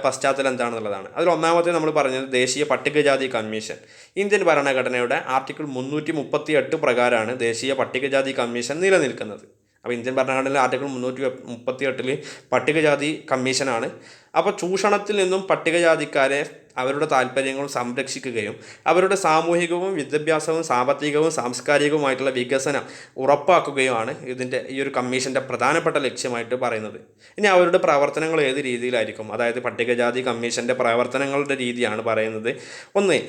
Speaker 1: പശ്ചാത്തലം എന്താണെന്നുള്ളതാണ്. അതിൽ ഒന്നാമത്തെ നമ്മൾ പറഞ്ഞത് ദേശീയ പട്ടികജാതി കമ്മീഷൻ. ഇന്ത്യൻ ഭരണഘടനയുടെ ആർട്ടിക്കിൾ 338 പ്രകാരമാണ് ദേശീയ പട്ടികജാതി കമ്മീഷൻ നിലനിൽക്കുന്നത്. അപ്പോൾ ഇന്ത്യൻ ഭരണഘടനയിലെ ആർട്ടിക്കിൾ 338 പട്ടികജാതി കമ്മീഷനാണ്. അപ്പോൾ ചൂഷണത്തിൽ നിന്നും പട്ടികജാതിക്കാരെ അവരുടെ താല്പര്യങ്ങൾ സംരക്ഷിക്കുകയും അവരുടെ സാമൂഹികവും വിദ്യാഭ്യാസവും സാമ്പത്തികവും സാംസ്കാരികവുമായിട്ടുള്ള വികസനം ഉറപ്പാക്കുകയുമാണ് ഈ ഒരു കമ്മീഷൻ്റെ പ്രധാനപ്പെട്ട ലക്ഷ്യമായിട്ട് പറയുന്നത്. ഇനി അവരുടെ പ്രവർത്തനങ്ങൾ ഏത് രീതിയിലായിരിക്കും, അതായത് പട്ടികജാതി കമ്മീഷൻ്റെ പ്രവർത്തനങ്ങളുടെ രീതിയാണ് പറയുന്നത്. ഒന്ന്,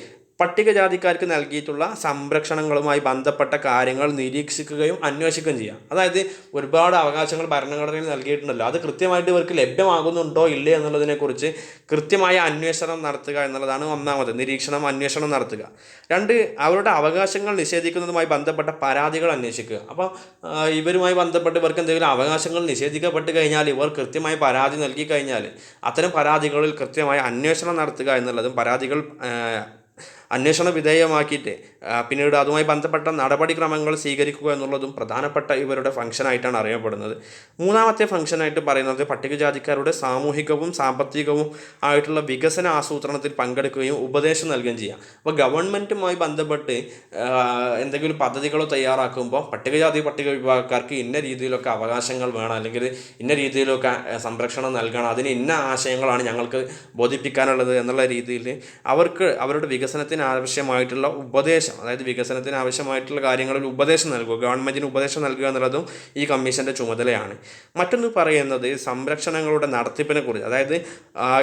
Speaker 1: പട്ടികജാതിക്കാർക്ക് നൽകിയിട്ടുള്ള സംരക്ഷണങ്ങളുമായി ബന്ധപ്പെട്ട കാര്യങ്ങൾ നിരീക്ഷിക്കുകയും അന്വേഷിക്കുകയും ചെയ്യാം. അതായത് ഒരുപാട് അവകാശങ്ങൾ ഭരണഘടനയിൽ നൽകിയിട്ടുണ്ടല്ലോ, അത് കൃത്യമായിട്ട് ഇവർക്ക് ലഭ്യമാകുന്നുണ്ടോ ഇല്ലേ എന്നുള്ളതിനെക്കുറിച്ച് കൃത്യമായ അന്വേഷണം നടത്തുക എന്നുള്ളതാണ് ഒന്നാമത്. അന്വേഷണം നടത്തുക. രണ്ട്, അവരുടെ അവകാശങ്ങൾ നിഷേധിക്കുന്നതുമായി ബന്ധപ്പെട്ട പരാതികൾ അന്വേഷിക്കുക. അപ്പോൾ ഇവരുമായി ബന്ധപ്പെട്ട് ഇവർക്ക് എന്തെങ്കിലും അവകാശങ്ങൾ നിഷേധിക്കപ്പെട്ട് കഴിഞ്ഞാൽ ഇവർ കൃത്യമായി പരാതി നൽകി കഴിഞ്ഞാൽ അത്തരം പരാതികളിൽ കൃത്യമായ അന്വേഷണം നടത്തുക എന്നുള്ളതും പരാതികൾ അന്വേഷണ വിധേയമാക്കിയിട്ട് പിന്നീട് അതുമായി ബന്ധപ്പെട്ട നടപടിക്രമങ്ങൾ സ്വീകരിക്കുക എന്നുള്ളതും പ്രധാനപ്പെട്ട ഇവരുടെ ഫംഗ്ഷനായിട്ടാണ് അറിയപ്പെടുന്നത്. മൂന്നാമത്തെ ഫംഗ്ഷനായിട്ട് പറയുന്നത് പട്ടികജാതിക്കാരുടെ സാമൂഹികവും സാമ്പത്തികവും ആയിട്ടുള്ള വികസന ആസൂത്രണത്തിൽ പങ്കെടുക്കുകയും ഉപദേശം നൽകുകയും ചെയ്യാം. അപ്പോൾ ഗവൺമെൻറ്റുമായി ബന്ധപ്പെട്ട് എന്തെങ്കിലും പദ്ധതികളോ തയ്യാറാക്കുമ്പോൾ പട്ടിക വിഭാഗക്കാർക്ക് ഇന്ന രീതിയിലൊക്കെ അവകാശങ്ങൾ വേണം, അല്ലെങ്കിൽ ഇന്ന രീതിയിലൊക്കെ സംരക്ഷണം നൽകണം, അതിന് ഇന്ന ആശയങ്ങളാണ് ഞങ്ങൾക്ക് ബോധിപ്പിക്കാനുള്ളത് എന്നുള്ള രീതിയിൽ അവർക്ക് അവരുടെ വികസനത്തിന് ആവശ്യമായിട്ടുള്ള ഉപദേശം, അതായത് വികസനത്തിന് ആവശ്യമായിട്ടുള്ള കാര്യങ്ങളിൽ ഉപദേശം നൽകുക, ഗവൺമെൻറ്റിന് ഉപദേശം നൽകുക എന്നുള്ളതും ഈ കമ്മീഷൻ്റെ ചുമതലയാണ്. മറ്റൊന്ന് പറയുന്നത് സംരക്ഷണങ്ങളുടെ നടത്തിപ്പിനെ കുറിച്ച്, അതായത്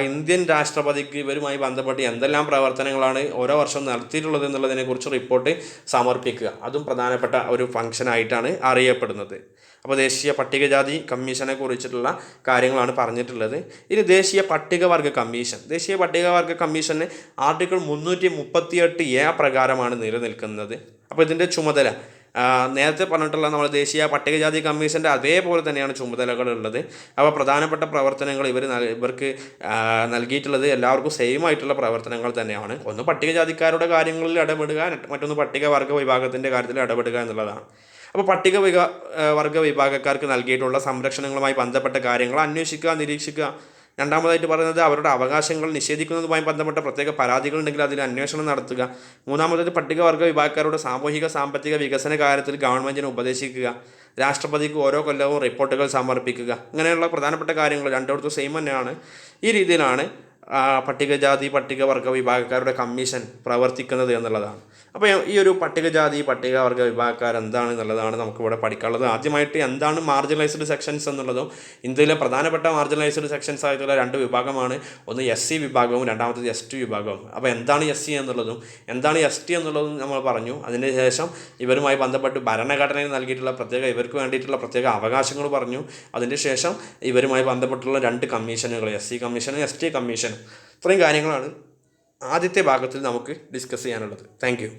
Speaker 1: ഇന്ത്യൻ രാഷ്ട്രപതിക്ക് ഇവരുമായി ബന്ധപ്പെട്ട് എന്തെല്ലാം പ്രവർത്തനങ്ങളാണ് ഓരോ വർഷം നടത്തിയിട്ടുള്ളത് എന്നുള്ളതിനെക്കുറിച്ച് റിപ്പോർട്ട് സമർപ്പിക്കുക. അതും പ്രധാനപ്പെട്ട ഒരു ഫംഗ്ഷനായിട്ടാണ് അറിയപ്പെടുന്നത്. അപ്പോൾ ദേശീയ പട്ടികജാതി കമ്മീഷനെ കുറിച്ചിട്ടുള്ള കാര്യങ്ങളാണ് പറഞ്ഞിട്ടുള്ളത്. ഇനി ദേശീയ പട്ടികവർഗ കമ്മീഷന് ആർട്ടിക്കിൾ 338A പ്രകാരമാണ് നിലനിൽക്കുന്നത്. അപ്പോൾ ഇതിൻ്റെ ചുമതല നേരത്തെ പറഞ്ഞിട്ടുള്ള നമ്മൾ ദേശീയ പട്ടികജാതി കമ്മീഷൻ്റെ അതേപോലെ തന്നെയാണ് ചുമതലകളുള്ളത്. അപ്പോൾ പ്രധാനപ്പെട്ട പ്രവർത്തനങ്ങൾ ഇവർക്ക് നൽകിയിട്ടുള്ളത് എല്ലാവർക്കും സെയിം ആയിട്ടുള്ള പ്രവർത്തനങ്ങൾ തന്നെയാണ്. ഒന്ന് പട്ടികജാതിക്കാരുടെ കാര്യങ്ങളിൽ ഇടപെടുക, മറ്റൊന്ന് പട്ടികവർഗ വിഭാഗത്തിൻ്റെ കാര്യത്തിൽ ഇടപെടുക എന്നുള്ളതാണ്. അപ്പോൾ വർഗ വിഭാഗക്കാർക്ക് നൽകിയിട്ടുള്ള സംരക്ഷണങ്ങളുമായി ബന്ധപ്പെട്ട കാര്യങ്ങൾ അന്വേഷിക്കുക, നിരീക്ഷിക്കുക. രണ്ടാമതായിട്ട് പറയുന്നത് അവരുടെ അവകാശങ്ങൾ നിഷേധിക്കുന്നതുമായി ബന്ധപ്പെട്ട പ്രത്യേക പരാതികളുണ്ടെങ്കിൽ അതിൽ അന്വേഷണം നടത്തുക. മൂന്നാമതായിട്ട് പട്ടികവർഗ വിഭാഗക്കാരുടെ സാമൂഹിക സാമ്പത്തിക വികസന കാര്യത്തിൽ ഗവൺമെൻറ്റിനെ ഉപദേശിക്കുക. രാഷ്ട്രപതിക്ക് ഓരോ കൊല്ലവും റിപ്പോർട്ടുകൾ സമർപ്പിക്കുക. ഇങ്ങനെയുള്ള പ്രധാനപ്പെട്ട കാര്യങ്ങൾ രണ്ടിടത്തും സെയിം തന്നെയാണ്. ഈ രീതിയിലാണ് പട്ടികവർഗ വിഭാഗക്കാരുടെ കമ്മീഷൻ പ്രവർത്തിക്കുന്നത് എന്നുള്ളതാണ്. അപ്പോൾ ഈ ഒരു പട്ടികവർഗ വിഭാഗക്കാർ എന്താണെന്നുള്ളതാണ് നമുക്കിവിടെ പഠിക്കാനുള്ളത്. ആദ്യമായിട്ട് എന്താണ് മാർജിനലൈസ്ഡ് സെക്ഷൻസ് എന്നുള്ളതും ഇന്ത്യയിലെ പ്രധാനപ്പെട്ട മാർജിനലൈസ്ഡ് സെക്ഷൻസ് ആയിട്ടുള്ള രണ്ട് വിഭാഗമാണ്. ഒന്ന് SC വിഭാഗവും രണ്ടാമത്തത് ST വിഭാഗവും. അപ്പോൾ എന്താണ് SC എന്നുള്ളതും എന്താണ് ST എന്നുള്ളതും നമ്മൾ പറഞ്ഞു. അതിന് ശേഷം ഇവരുമായി ബന്ധപ്പെട്ട് ഭരണഘടനയിൽ നൽകിയിട്ടുള്ള ഇവർക്ക് വേണ്ടിയിട്ടുള്ള പ്രത്യേക അവകാശങ്ങൾ പറഞ്ഞു. അതിന് ശേഷം ഇവരുമായി ബന്ധപ്പെട്ടുള്ള രണ്ട് കമ്മീഷനുകൾ, SC കമ്മീഷനും ST കമ്മീഷനും. ഇത്രയും കാര്യങ്ങളാണ് ആദ്യത്തെ ഭാഗത്തിൽ നമുക്ക് ഡിസ്കസ് ചെയ്യാനുള്ളത്. Thank you.